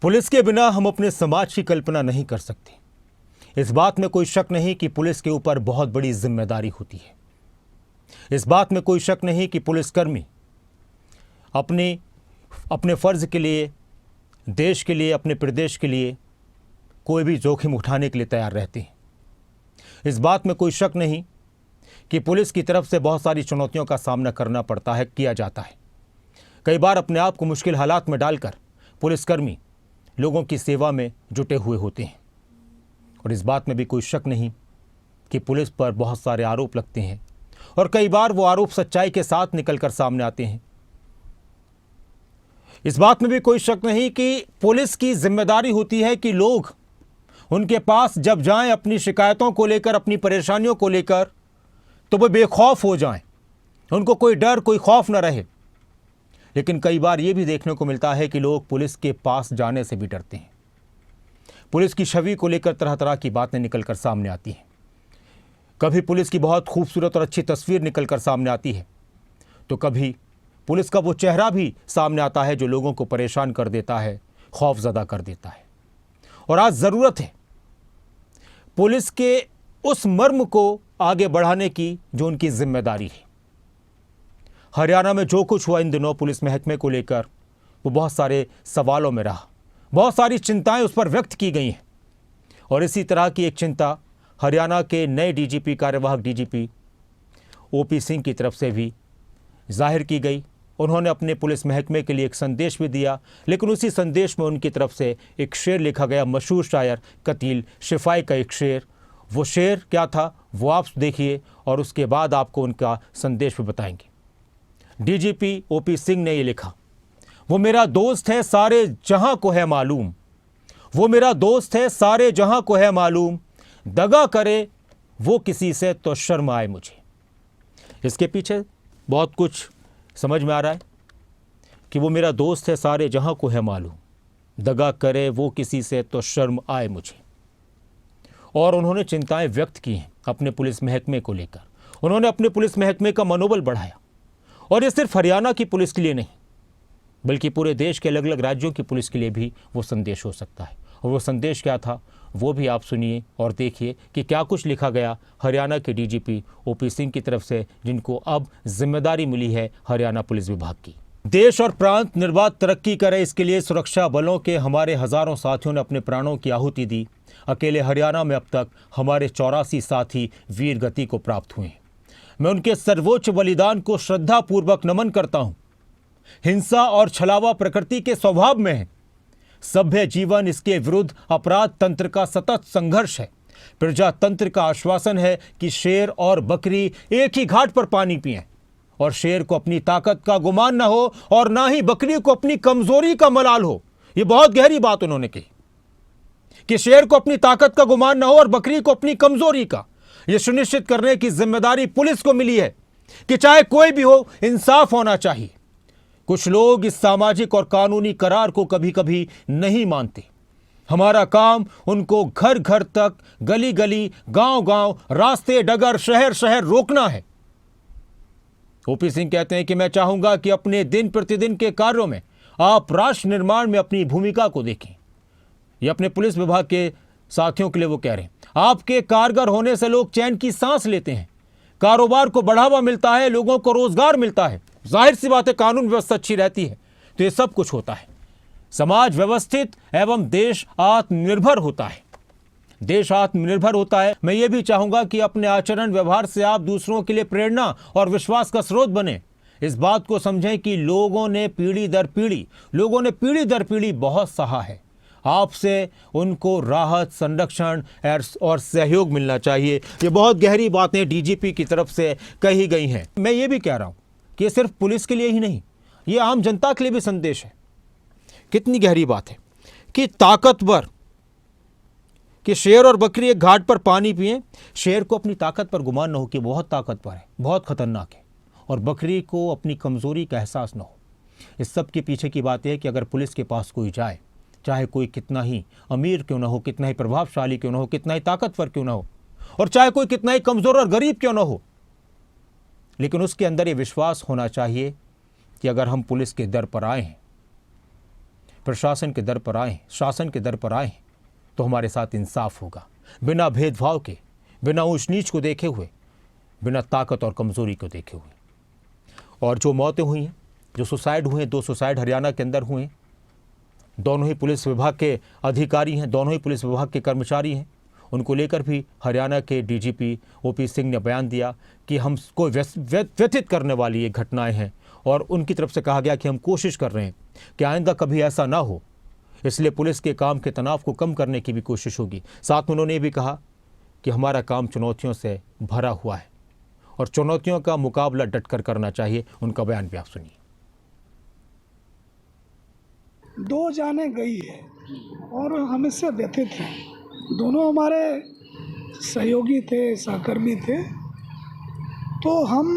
Police के बिना हम अपने समाज की कल्पना नहीं कर सकते। इस बात में कोई शक नहीं कि पुलिस के ऊपर बहुत बड़ी जिम्मेदारी होती है। इस बात में कोई शक नहीं कि पुलिसकर्मी अपने फर्ज के लिए, देश के लिए, अपने प्रदेश के लिए कोई भी जोखिम उठाने के लिए तैयार रहते हैं। इस बात में कोई शक नहीं कि पुलिस की तरफ से बहुत सारी चुनौतियों का सामना करना पड़ता है, किया जाता है। कई बार अपने आप को मुश्किल हालात में डालकर पुलिसकर्मी लोगों की सेवा में जुटे हुए होते हैं। और इस बात में भी कोई शक नहीं कि पुलिस पर बहुत सारे आरोप लगते हैं और कई बार वो आरोप सच्चाई के साथ निकलकर सामने आते हैं। इस बात में भी कोई शक नहीं कि पुलिस की जिम्मेदारी होती है कि लोग उनके पास जब जाएं अपनी शिकायतों को लेकर, अपनी परेशानियों को लेकर, तो वो बेखौफ हो जाएं, उनको कोई डर, कोई खौफ न रहे। लेकिन कई बार ये भी देखने को मिलता है कि लोग पुलिस के पास जाने से भी डरते हैं। पुलिस की छवि को लेकर तरह तरह की बातें निकलकर सामने आती हैं। कभी पुलिस की बहुत खूबसूरत और अच्छी तस्वीर निकलकर सामने आती है, तो कभी पुलिस का वो चेहरा भी सामने आता है जो लोगों को परेशान कर देता है, खौफजदा कर देता है। और आज ज़रूरत है पुलिस के उस मर्म को आगे बढ़ाने की जो उनकी जिम्मेदारी है। हरियाणा में जो कुछ हुआ इन दिनों पुलिस महकमे को लेकर, वो बहुत सारे सवालों में रहा, बहुत सारी चिंताएं उस पर व्यक्त की गई हैं। और इसी तरह की एक चिंता हरियाणा के नए डीजीपी, कार्यवाहक डीजीपी ओपी सिंह की तरफ से भी जाहिर की गई। उन्होंने अपने पुलिस महकमे के लिए एक संदेश भी दिया, लेकिन उसी संदेश में उनकी तरफ से एक शेर लिखा गया, मशहूर शायर कतील शिफाई का एक शेर। वो शेर क्या था वो आप देखिए और उसके बाद आपको उनका संदेश भी बताएंगे। डीजीपी ओपी सिंह ने ये लिखा, वो मेरा दोस्त है सारे जहां को है मालूम, वो मेरा दोस्त है सारे जहां को है मालूम, दगा करे वो किसी से तो शर्म आए मुझे। इसके पीछे बहुत कुछ समझ में आ रहा है कि वो मेरा दोस्त है सारे जहां को है मालूम, दगा करे वो किसी से तो शर्म आए मुझे। और उन्होंने चिंताएं व्यक्त की हैं अपने पुलिस महकमे को लेकर। उन्होंने अपने पुलिस महकमे का मनोबल बढ़ाया। और ये सिर्फ हरियाणा की पुलिस के लिए नहीं, बल्कि पूरे देश के अलग अलग राज्यों की पुलिस के लिए भी वो संदेश हो सकता है। और वो संदेश क्या था वो भी आप सुनिए और देखिए कि क्या कुछ लिखा गया हरियाणा के डीजीपी ओपी सिंह की तरफ से, जिनको अब जिम्मेदारी मिली है हरियाणा पुलिस विभाग की। देश और प्रांत निर्बाध तरक्की करे, इसके लिए सुरक्षा बलों के हमारे हजारों साथियों ने अपने प्राणों की आहुति दी। अकेले हरियाणा में अब तक हमारे 84 साथी वीर गति को प्राप्त हुए हैं। मैं उनके सर्वोच्च बलिदान को श्रद्धापूर्वक नमन करता हूं। हिंसा और छलावा प्रकृति के स्वभाव में है। सभ्य जीवन इसके विरुद्ध अपराध तंत्र का सतत संघर्ष है। प्रजातंत्र का आश्वासन है कि शेर और बकरी एक ही घाट पर पानी पिएं और शेर को अपनी ताकत का गुमान न हो और ना ही बकरी को अपनी कमजोरी का मलाल हो। यह बहुत गहरी बात उन्होंने कही कि शेर को अपनी ताकत का गुमान न हो और बकरी को अपनी कमजोरी का। यह सुनिश्चित करने की जिम्मेदारी पुलिस को मिली है कि चाहे कोई भी हो, इंसाफ होना चाहिए। कुछ लोग इस सामाजिक और कानूनी करार को कभी कभी नहीं मानते। हमारा काम उनको घर घर तक, गली गली, गांव गांव, रास्ते डगर, शहर शहर रोकना है। ओपी सिंह कहते हैं कि मैं चाहूंगा कि अपने दिन प्रतिदिन के कार्यों में आप राष्ट्र निर्माण में अपनी भूमिका को देखें। ये अपने पुलिस विभाग के साथियों के लिए वो कह रहे हैं। आपके कारगर होने से लोग चैन की सांस लेते हैं, कारोबार को बढ़ावा मिलता है, लोगों को रोजगार मिलता है। जाहिर सी बात है कानून व्यवस्था अच्छी रहती है तो ये सब कुछ होता है। समाज व्यवस्थित एवं देश आत्मनिर्भर होता है। देश आत्मनिर्भर होता है। मैं ये भी चाहूंगा कि अपने आचरण व्यवहार से आप दूसरों के लिए प्रेरणा और विश्वास का स्रोत बने। इस बात को समझें कि लोगों ने पीढ़ी दर पीढ़ी बहुत सहा है। आपसे उनको राहत, संरक्षण और सहयोग मिलना चाहिए। ये बहुत गहरी बातें डीजीपी की तरफ से कही गई हैं। मैं ये भी कह रहा हूं कि ये सिर्फ पुलिस के लिए ही नहीं, ये आम जनता के लिए भी संदेश है। कितनी गहरी बात है कि ताकतवर, कि शेर और बकरी एक घाट पर पानी पिए, शेर को अपनी ताकत पर गुमान न हो कि बहुत ताकतवर है, बहुत खतरनाक है, और बकरी को अपनी कमजोरी का एहसास न हो। इस सब के पीछे की बात यह है कि अगर पुलिस के पास कोई जाए, चाहे कोई कितना ही अमीर क्यों ना हो, कितना ही प्रभावशाली क्यों ना हो, कितना ही ताकतवर क्यों ना हो, और चाहे कोई कितना ही कमजोर और गरीब क्यों ना हो, लेकिन उसके अंदर ये विश्वास होना चाहिए कि अगर हम पुलिस के दर पर आए हैं, प्रशासन के दर पर आए, शासन के दर पर आए तो हमारे साथ इंसाफ होगा, बिना भेदभाव के, बिना ऊंच नीच को देखे हुए, बिना ताकत और कमज़ोरी को देखे हुए। और जो मौतें हुई हैं, जो सुसाइड हुए, 2 सुसाइड हरियाणा के अंदर हुए, दोनों ही पुलिस विभाग के अधिकारी हैं, दोनों ही पुलिस विभाग के कर्मचारी हैं। उनको लेकर भी हरियाणा के डीजीपी ओपी सिंह ने बयान दिया कि हमको व्यथित करने वाली ये घटनाएं हैं और उनकी तरफ से कहा गया कि हम कोशिश कर रहे हैं कि आइंदा कभी ऐसा ना हो, इसलिए पुलिस के काम के तनाव को कम करने की भी कोशिश होगी। साथ में उन्होंने ये भी कहा कि हमारा काम चुनौतियों से भरा हुआ है और चुनौतियों का मुकाबला डटकर करना चाहिए। उनका बयान भी आप सुनिए। 2 जानें गई है और हम इससे व्यथित हैं। दोनों हमारे सहयोगी थे, सहकर्मी थे। तो हम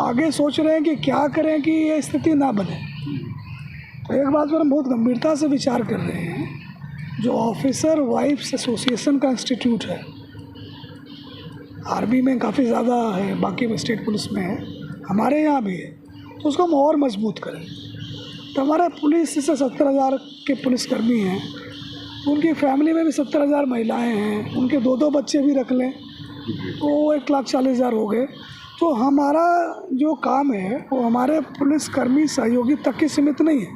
आगे सोच रहे हैं कि क्या करें कि ये स्थिति ना बने। तो एक बात पर हम बहुत गंभीरता से विचार कर रहे हैं। जो ऑफिसर वाइफ्स एसोसिएशन का इंस्टीट्यूट है, आर्मी में काफ़ी ज़्यादा है, बाकी स्टेट पुलिस में है, हमारे यहाँ भी है, तो उसको हम और मजबूत करें। तो हमारा पुलिस से 70,000 के पुलिसकर्मी हैं, उनकी फैमिली में भी 70,000 महिलाएं हैं, उनके 2-2 बच्चे भी रख लें तो 1,40,000 हो गए। तो हमारा जो काम है वो हमारे पुलिसकर्मी सहयोगी तक ही सीमित नहीं है,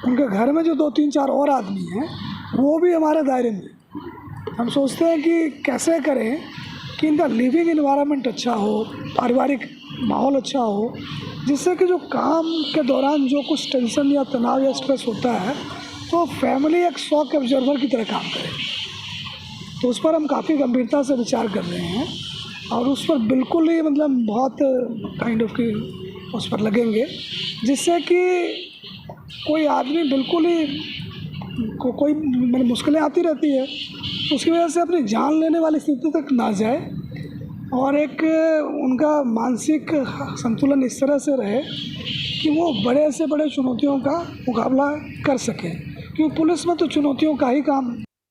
उनके घर में जो 2-3-4 और आदमी हैं वो भी हमारे दायरे में। हम सोचते हैं कि कैसे करें कि इनका लिविंग एनवायरनमेंट अच्छा हो, पारिवारिक माहौल अच्छा हो, जिससे कि जो काम के दौरान जो कुछ टेंशन या तनाव या स्ट्रेस होता है तो फैमिली एक शॉक ऑब्जर्वर की तरह काम करे। तो उस पर हम काफ़ी गंभीरता से विचार कर रहे हैं और उस पर बिल्कुल ही मतलब बहुत काइंड ऑफ की उस पर लगेंगे, जिससे कि कोई आदमी बिल्कुल ही कोई मतलब मुश्किलें आती रहती है, उसकी वजह से अपनी जान लेने वाली स्थिति तक ना जाए और एक उनका मानसिक संतुलन इस तरह से रहे कि वो बड़े से बड़े चुनौतियों का मुकाबला कर सकें, क्योंकि पुलिस में तो चुनौतियों का ही काम